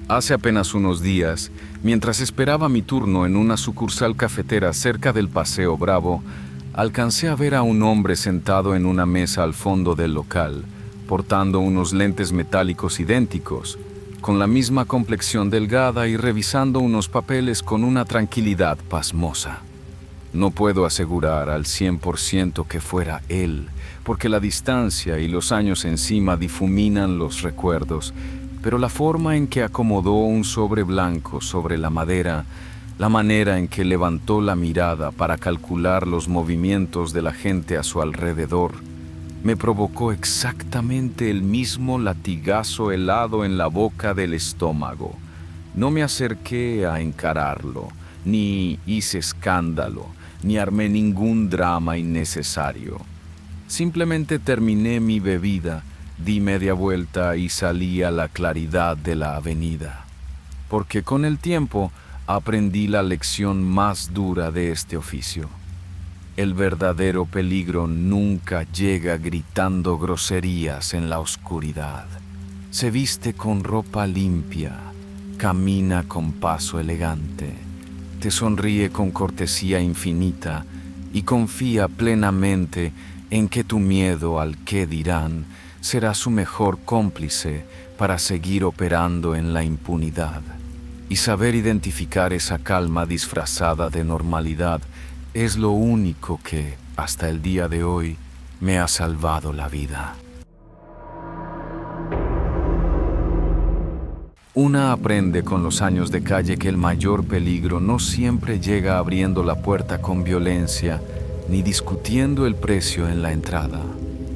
Hace apenas unos días, mientras esperaba mi turno en una sucursal cafetera cerca del Paseo Bravo, alcancé a ver a un hombre sentado en una mesa al fondo del local, portando unos lentes metálicos idénticos, con la misma complexión delgada y revisando unos papeles con una tranquilidad pasmosa. No puedo asegurar al 100% que fuera él, porque la distancia y los años encima difuminan los recuerdos, pero la forma en que acomodó un sobre blanco sobre la madera, la manera en que levantó la mirada para calcular los movimientos de la gente a su alrededor, me provocó exactamente el mismo latigazo helado en la boca del estómago. No me acerqué a encararlo, ni hice escándalo, ni armé ningún drama innecesario. Simplemente terminé mi bebida Di media vuelta y salí a la claridad de la avenida, porque con el tiempo aprendí la lección más dura de este oficio. El verdadero peligro nunca llega gritando groserías en la oscuridad. Se viste con ropa limpia, camina con paso elegante, te sonríe con cortesía infinita y confía plenamente en que tu miedo al qué dirán será su mejor cómplice para seguir operando en la impunidad. Y saber identificar esa calma disfrazada de normalidad es lo único que, hasta el día de hoy, me ha salvado la vida. Una aprende con los años de calle que el mayor peligro no siempre llega abriendo la puerta con violencia ni discutiendo el precio en la entrada.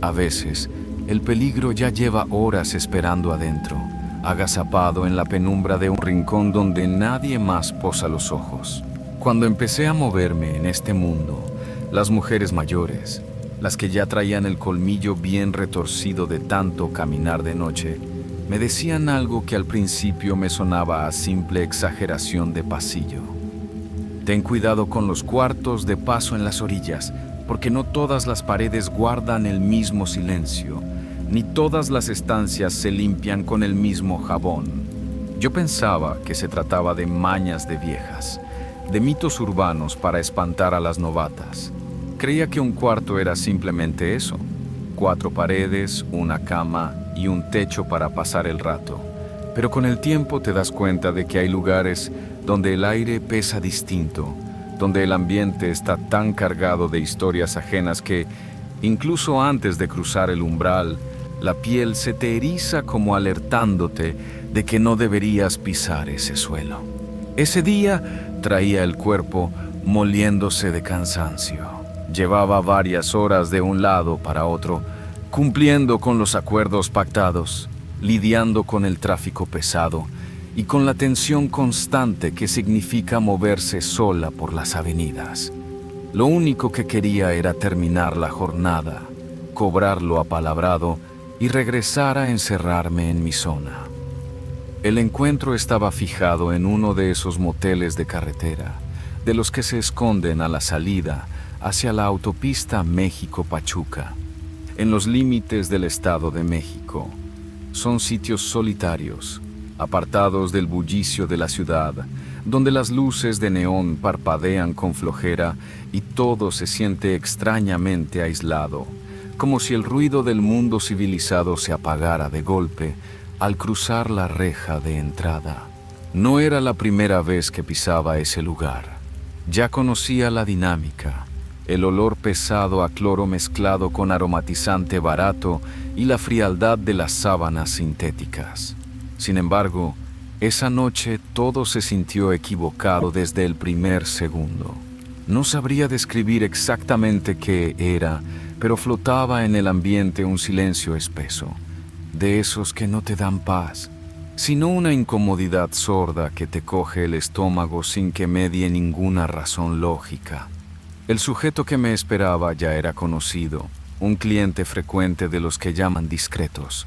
A veces, el peligro ya lleva horas esperando adentro, agazapado en la penumbra de un rincón donde nadie más posa los ojos. Cuando empecé a moverme en este mundo, las mujeres mayores, las que ya traían el colmillo bien retorcido de tanto caminar de noche, me decían algo que al principio me sonaba a simple exageración de pasillo. Ten cuidado con los cuartos de paso en las orillas, porque no todas las paredes guardan el mismo silencio, ni todas las estancias se limpian con el mismo jabón. Yo pensaba que se trataba de mañas de viejas, de mitos urbanos para espantar a las novatas. Creía que un cuarto era simplemente eso: 4 paredes, una cama y un techo para pasar el rato. Pero con el tiempo te das cuenta de que hay lugares donde el aire pesa distinto, donde el ambiente está tan cargado de historias ajenas que, incluso antes de cruzar el umbral, la piel se te eriza como alertándote de que no deberías pisar ese suelo. Ese día traía el cuerpo moliéndose de cansancio. Llevaba varias horas de un lado para otro, cumpliendo con los acuerdos pactados, lidiando con el tráfico pesado y con la tensión constante que significa moverse sola por las avenidas. Lo único que quería era terminar la jornada, cobrar lo apalabrado y regresar a encerrarme en mi zona. El encuentro estaba fijado en uno de esos moteles de carretera, de los que se esconden a la salida hacia la autopista México-Pachuca, en los límites del Estado de México. Son sitios solitarios, apartados del bullicio de la ciudad, donde las luces de neón parpadean con flojera y todo se siente extrañamente aislado, como si el ruido del mundo civilizado se apagara de golpe al cruzar la reja de entrada. No era la primera vez que pisaba ese lugar. Ya conocía la dinámica, el olor pesado a cloro mezclado con aromatizante barato y la frialdad de las sábanas sintéticas. Sin embargo, esa noche todo se sintió equivocado desde el primer segundo. No sabría describir exactamente qué era, pero flotaba en el ambiente un silencio espeso, de esos que no te dan paz, sino una incomodidad sorda que te coge el estómago sin que medie ninguna razón lógica. El sujeto que me esperaba ya era conocido, un cliente frecuente de los que llaman discretos.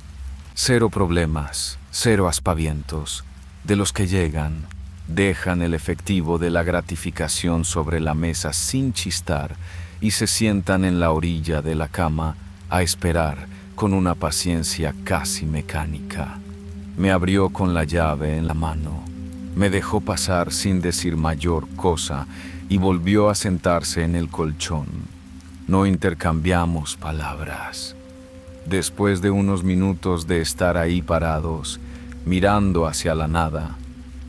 0 problemas, 0 aspavientos, de los que llegan, dejan el efectivo de la gratificación sobre la mesa sin chistar y se sientan en la orilla de la cama a esperar con una paciencia casi mecánica. Me abrió con la llave en la mano, me dejó pasar sin decir mayor cosa y volvió a sentarse en el colchón. No intercambiamos palabras. Después de unos minutos de estar ahí parados, mirando hacia la nada,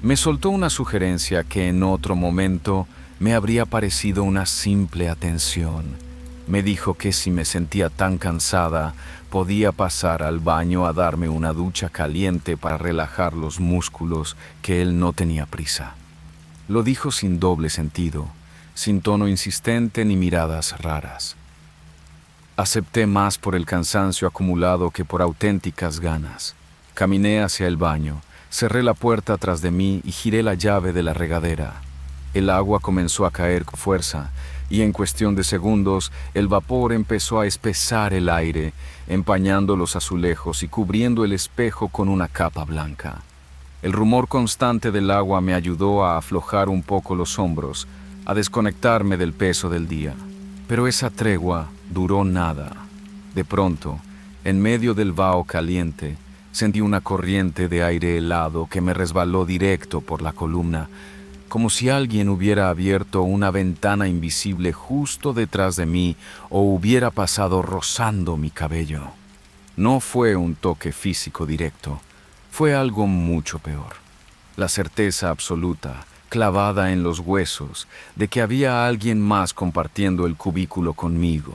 me soltó una sugerencia que en otro momento me habría parecido una simple atención. Me dijo que si me sentía tan cansada, podía pasar al baño a darme una ducha caliente para relajar los músculos, que él no tenía prisa. Lo dijo sin doble sentido, sin tono insistente ni miradas raras. Acepté más por el cansancio acumulado que por auténticas ganas. Caminé hacia el baño, cerré la puerta tras de mí y giré la llave de la regadera. El agua comenzó a caer con fuerza, y en cuestión de segundos el vapor empezó a espesar el aire, empañando los azulejos y cubriendo el espejo con una capa blanca. El rumor constante del agua me ayudó a aflojar un poco los hombros, a desconectarme del peso del día. Pero esa tregua duró nada. De pronto, en medio del vaho caliente, sentí una corriente de aire helado que me resbaló directo por la columna, como si alguien hubiera abierto una ventana invisible justo detrás de mí o hubiera pasado rozando mi cabello. No fue un toque físico directo, fue algo mucho peor. La certeza absoluta, clavada en los huesos, de que había alguien más compartiendo el cubículo conmigo.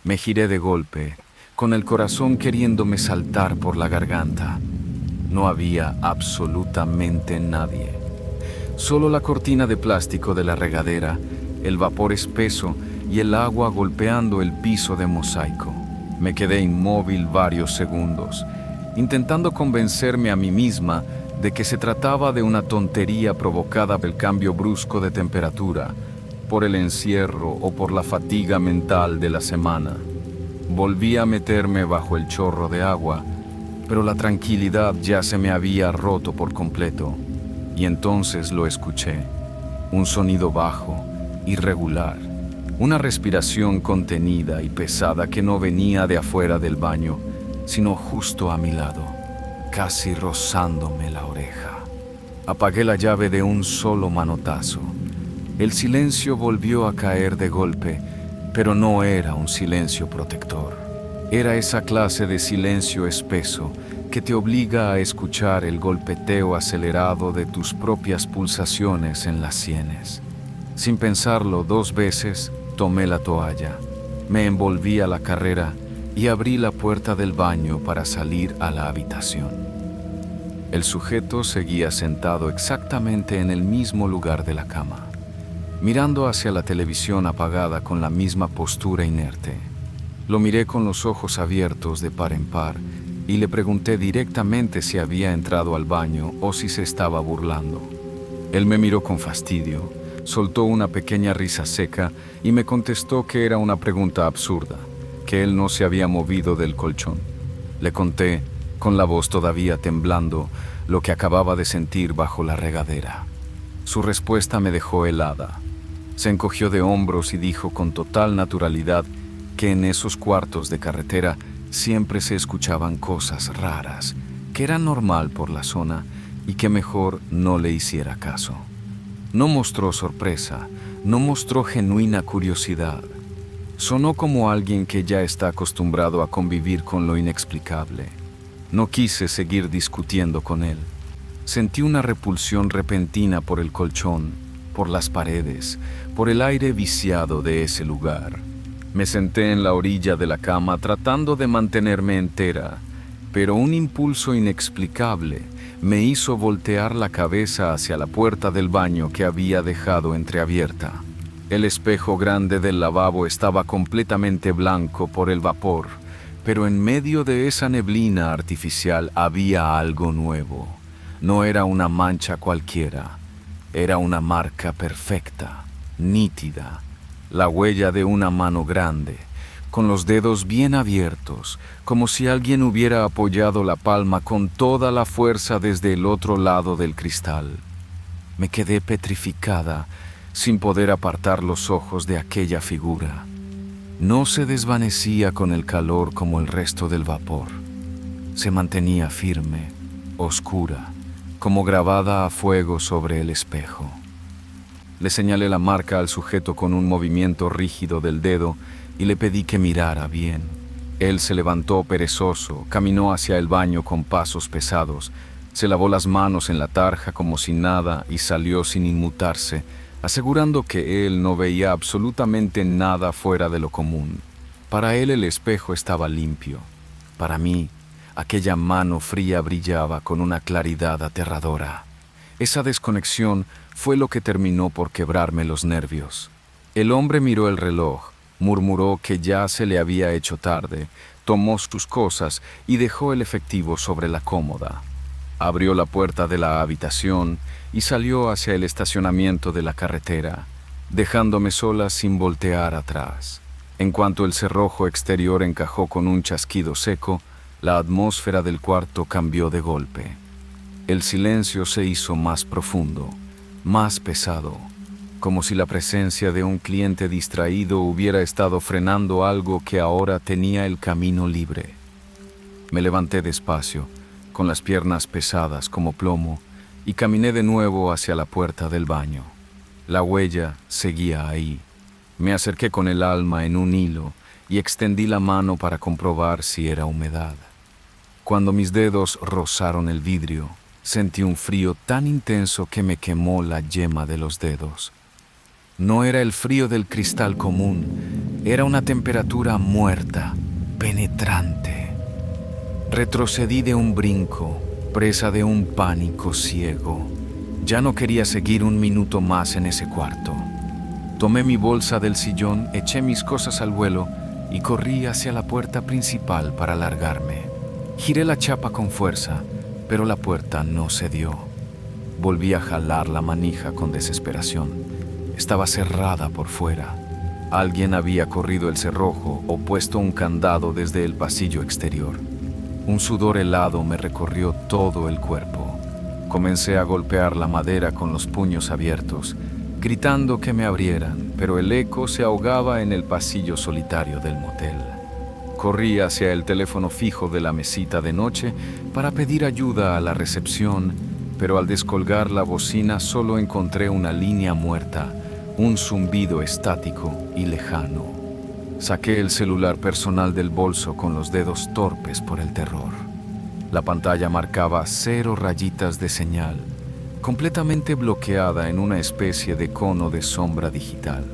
Me giré de golpe, con el corazón queriéndome saltar por la garganta. No había absolutamente nadie. Solo la cortina de plástico de la regadera, el vapor espeso y el agua golpeando el piso de mosaico. Me quedé inmóvil varios segundos, intentando convencerme a mí misma de que se trataba de una tontería provocada por el cambio brusco de temperatura, por el encierro o por la fatiga mental de la semana. Volví a meterme bajo el chorro de agua, pero la tranquilidad ya se me había roto por completo. Y entonces lo escuché, un sonido bajo, irregular, una respiración contenida y pesada que no venía de afuera del baño, sino justo a mi lado, casi rozándome la oreja. Apagué la llave de un solo manotazo. El silencio volvió a caer de golpe, pero no era un silencio protector. Era esa clase de silencio espeso que te obliga a escuchar el golpeteo acelerado de tus propias pulsaciones en las sienes. Sin pensarlo 2 veces, tomé la toalla, me envolví a la carrera y abrí la puerta del baño para salir a la habitación. El sujeto seguía sentado exactamente en el mismo lugar de la cama, mirando hacia la televisión apagada con la misma postura inerte. Lo miré con los ojos abiertos de par en par y le pregunté directamente si había entrado al baño o si se estaba burlando. Él me miró con fastidio, soltó una pequeña risa seca y me contestó que era una pregunta absurda, que él no se había movido del colchón. Le conté, con la voz todavía temblando, lo que acababa de sentir bajo la regadera. Su respuesta me dejó helada. Se encogió de hombros y dijo con total naturalidad que en esos cuartos de carretera siempre se escuchaban cosas raras, que era normal por la zona y que mejor no le hiciera caso. No mostró sorpresa, no mostró genuina curiosidad. Sonó como alguien que ya está acostumbrado a convivir con lo inexplicable. No quise seguir discutiendo con él. Sentí una repulsión repentina por el colchón, por las paredes, por el aire viciado de ese lugar. Me senté en la orilla de la cama tratando de mantenerme entera, pero un impulso inexplicable me hizo voltear la cabeza hacia la puerta del baño que había dejado entreabierta. El espejo grande del lavabo estaba completamente blanco por el vapor, pero en medio de esa neblina artificial había algo nuevo. No era una mancha cualquiera, era una marca perfecta, nítida, la huella de una mano grande, con los dedos bien abiertos, como si alguien hubiera apoyado la palma con toda la fuerza desde el otro lado del cristal. Me quedé petrificada, sin poder apartar los ojos de aquella figura. No se desvanecía con el calor como el resto del vapor. Se mantenía firme, oscura, como grabada a fuego sobre el espejo. Le señalé la marca al sujeto con un movimiento rígido del dedo y le pedí que mirara bien. Él se levantó perezoso, caminó hacia el baño con pasos pesados, se lavó las manos en la tarja como si nada y salió sin inmutarse, asegurando que él no veía absolutamente nada fuera de lo común. Para él el espejo estaba limpio. Para mí, aquella mano fría brillaba con una claridad aterradora. Esa desconexión fue lo que terminó por quebrarme los nervios. El hombre miró el reloj, murmuró que ya se le había hecho tarde, tomó sus cosas y dejó el efectivo sobre la cómoda. Abrió la puerta de la habitación y salió hacia el estacionamiento de la carretera. dejándome sola sin voltear atrás. En cuanto el cerrojo exterior encajó con un chasquido seco, la atmósfera del cuarto cambió de golpe. El silencio se hizo más profundo, más pesado, como si la presencia de un cliente distraído hubiera estado frenando algo que ahora tenía el camino libre. Me levanté despacio, con las piernas pesadas como plomo, y caminé de nuevo hacia la puerta del baño. La huella seguía ahí. Me acerqué con el alma en un hilo y extendí la mano para comprobar si era humedad. Cuando mis dedos rozaron el vidrio, sentí un frío tan intenso que me quemó la yema de los dedos. No era el frío del cristal común, era una temperatura muerta, penetrante. Retrocedí de un brinco, presa de un pánico ciego. Ya no quería seguir un minuto más en ese cuarto. Tomé mi bolsa del sillón, eché mis cosas al vuelo y corrí hacia la puerta principal para largarme. Giré la chapa con fuerza, pero la puerta no cedió. Volví a jalar la manija con desesperación. Estaba cerrada por fuera. Alguien había corrido el cerrojo o puesto un candado desde el pasillo exterior. Un sudor helado me recorrió todo el cuerpo. Comencé a golpear la madera con los puños abiertos, gritando que me abrieran, pero el eco se ahogaba en el pasillo solitario del motel. Corrí hacia el teléfono fijo de la mesita de noche para pedir ayuda a la recepción, pero al descolgar la bocina solo encontré una línea muerta, un zumbido estático y lejano. Saqué el celular personal del bolso con los dedos torpes por el terror. La pantalla marcaba 0 rayitas de señal, completamente bloqueada en una especie de cono de sombra digital.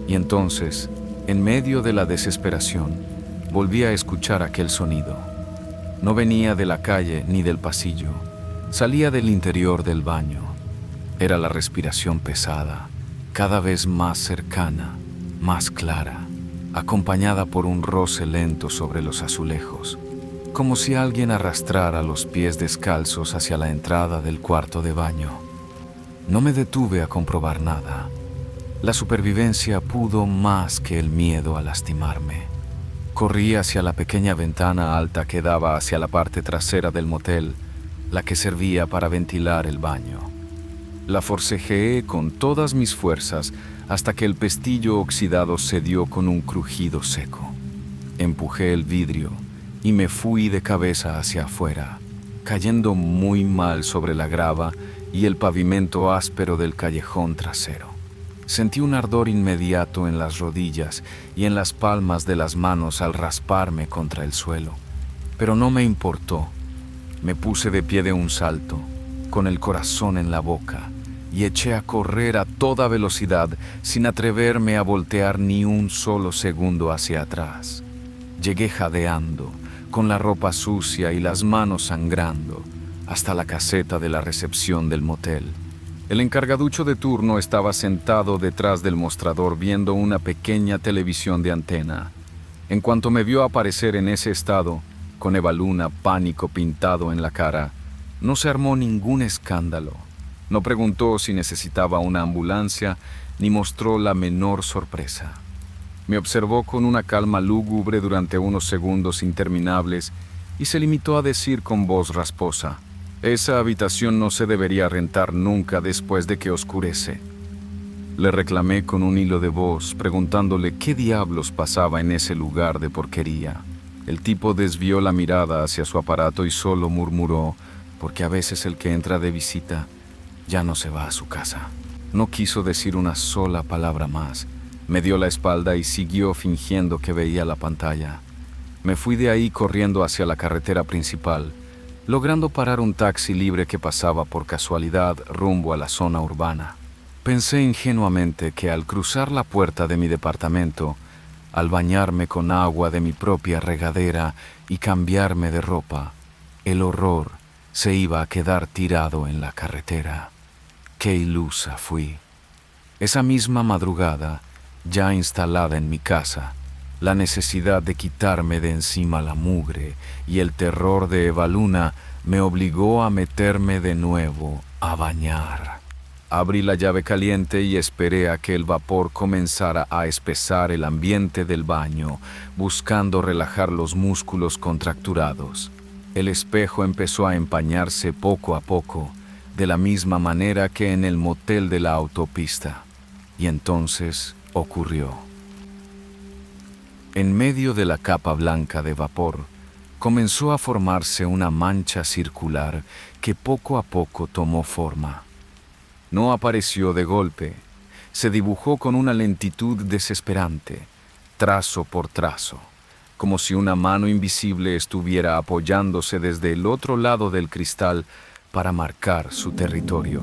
Y entonces, en medio de la desesperación, volví a escuchar aquel sonido. No venía de la calle ni del pasillo, salía del interior del baño. Era la respiración pesada, cada vez más cercana, más clara, acompañada por un roce lento sobre los azulejos, como si alguien arrastrara los pies descalzos hacia la entrada del cuarto de baño. No me detuve a comprobar nada. La supervivencia pudo más que el miedo a lastimarme. Corrí hacia la pequeña ventana alta que daba hacia la parte trasera del motel, la que servía para ventilar el baño. La forcejeé con todas mis fuerzas hasta que el pestillo oxidado cedió con un crujido seco. Empujé el vidrio y me fui de cabeza hacia afuera, cayendo muy mal sobre la grava y el pavimento áspero del callejón trasero. Sentí un ardor inmediato en las rodillas y en las palmas de las manos al rasparme contra el suelo, pero no me importó. Me puse de pie de un salto, con el corazón en la boca, y eché a correr a toda velocidad sin atreverme a voltear ni un solo segundo hacia atrás. Llegué jadeando, con la ropa sucia y las manos sangrando, hasta la caseta de la recepción del motel. El encargaducho de turno estaba sentado detrás del mostrador viendo una pequeña televisión de antena. En cuanto me vio aparecer en ese estado, con Evaluna pánico pintado en la cara, no se armó ningún escándalo. No preguntó si necesitaba una ambulancia, ni mostró la menor sorpresa. Me observó con una calma lúgubre durante unos segundos interminables y se limitó a decir con voz rasposa: «Esa habitación no se debería rentar nunca después de que oscurece». Le reclamé con un hilo de voz, preguntándole qué diablos pasaba en ese lugar de porquería. El tipo desvió la mirada hacia su aparato y solo murmuró, porque a veces el que entra de visita ya no se va a su casa. No quiso decir una sola palabra más. Me dio la espalda y siguió fingiendo que veía la pantalla. Me fui de ahí corriendo hacia la carretera principal, logrando parar un taxi libre que pasaba por casualidad rumbo a la zona urbana. Pensé ingenuamente que al cruzar la puerta de mi departamento, al bañarme con agua de mi propia regadera y cambiarme de ropa, el horror se iba a quedar tirado en la carretera. Qué ilusa fui. Esa misma madrugada, ya instalada en mi casa, la necesidad de quitarme de encima la mugre y el terror de Evaluna me obligó a meterme de nuevo a bañar. Abrí la llave caliente y esperé a que el vapor comenzara a espesar el ambiente del baño, buscando relajar los músculos contracturados. El espejo empezó a empañarse poco a poco, de la misma manera que en el motel de la autopista. Y entonces ocurrió. En medio de la capa blanca de vapor, comenzó a formarse una mancha circular que poco a poco tomó forma. No apareció de golpe, se dibujó con una lentitud desesperante, trazo por trazo, como si una mano invisible estuviera apoyándose desde el otro lado del cristal para marcar su territorio.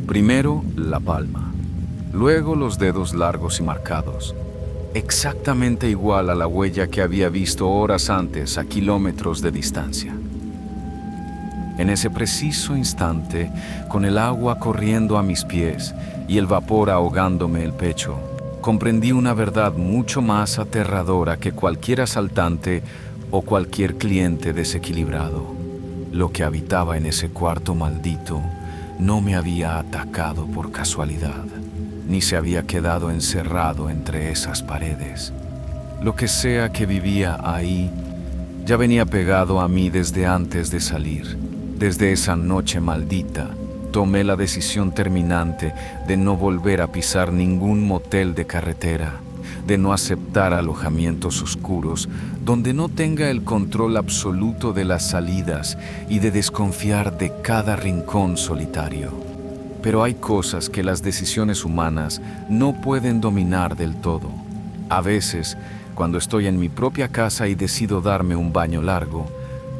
Primero la palma, luego los dedos largos y marcados, exactamente igual a la huella que había visto horas antes a kilómetros de distancia. En ese preciso instante, con el agua corriendo a mis pies y el vapor ahogándome el pecho, comprendí una verdad mucho más aterradora que cualquier asaltante o cualquier cliente desequilibrado. Lo que habitaba en ese cuarto maldito no me había atacado por casualidad, ni se había quedado encerrado entre esas paredes. Lo que sea que vivía ahí ya venía pegado a mí desde antes de salir. Desde esa noche maldita, tomé la decisión terminante de no volver a pisar ningún motel de carretera, de no aceptar alojamientos oscuros donde no tenga el control absoluto de las salidas y de desconfiar de cada rincón solitario. Pero hay cosas que las decisiones humanas no pueden dominar del todo. A veces, cuando estoy en mi propia casa y decido darme un baño largo,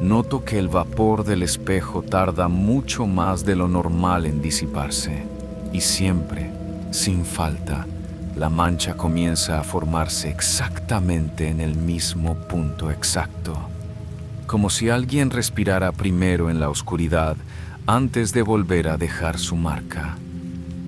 noto que el vapor del espejo tarda mucho más de lo normal en disiparse. Y siempre, sin falta, la mancha comienza a formarse exactamente en el mismo punto exacto. Como si alguien respirara primero en la oscuridad antes de volver a dejar su marca.